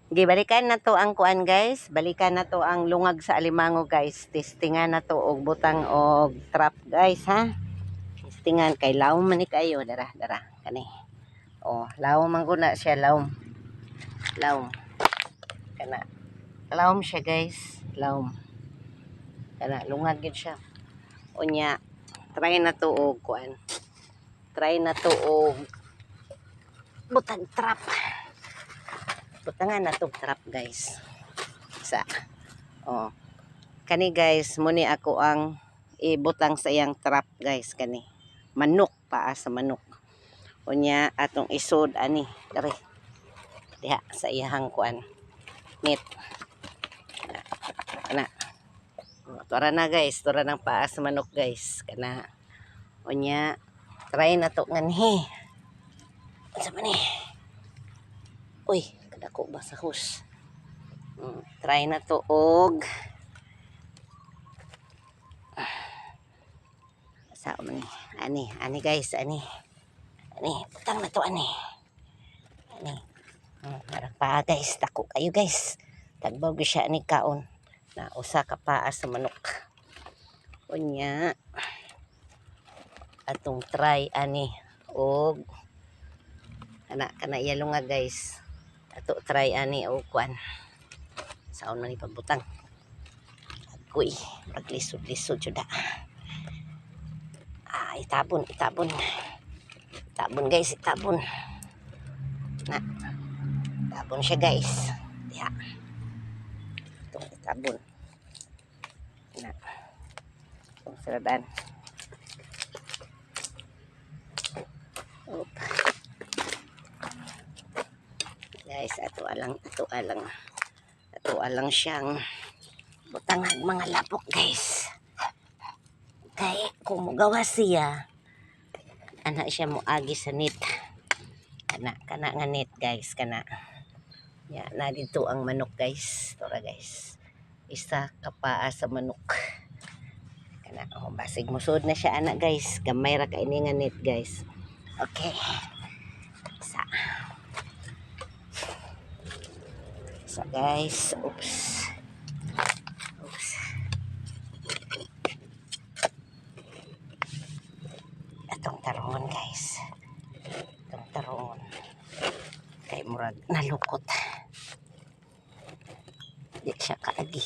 Balikan na to ang kuan guys. Balikan na to ang lungag sa alimango guys. Testingan na to og butang og trap guys ha. Testingan kay lawom man ni kayo dara kani. Oh, lawom man guna siya lawom. Lawom. Kana. Lawom siya guys. Lawom. Kana lungag gid siya. Unya try na to og kuan. Try na to og butang trap. Butangan na to trap guys. Sa oh. Kani guys, muni ako ang ibutang sa iyang trap guys kani. Manok paa sa manok. Unya atong isod ani dere. Diha sa iyang kuan. Net. Kana. Tora na guys, tora ng paa sa manok guys. Kana. Unya try na to nganhi. Unsa man ni? Uy, kadako ba sa hus? Try na to og sa man ani guys, ani butang na to ani para pa guys, dako kayo guys, tagbaw gyud siya ni kaon na usa ka paa sa manok. Unya atong try ani og kana yellow nga guys, ato try ani og kuan saon man ni pagbutang agoy maglisod-lisod jud itabon guys, itabon na itabon siya guys diha itong itabon na itong siradan. Guys, ato alang siyang butangag mga lapok guys. Kay kung mugawa siya ana siya moagi sa net. Kana nga net guys, kana. Ya na dito ang manok guys. Tora guys. Isa ka paa sa manok. Kana basig musod na siya ana guys. Gamay ra ka ini nga net guys. Okay. Sa guys, oops. Atong tarongon guys. Atong tarongon. Kay murag nalukot. Di siya kaagi.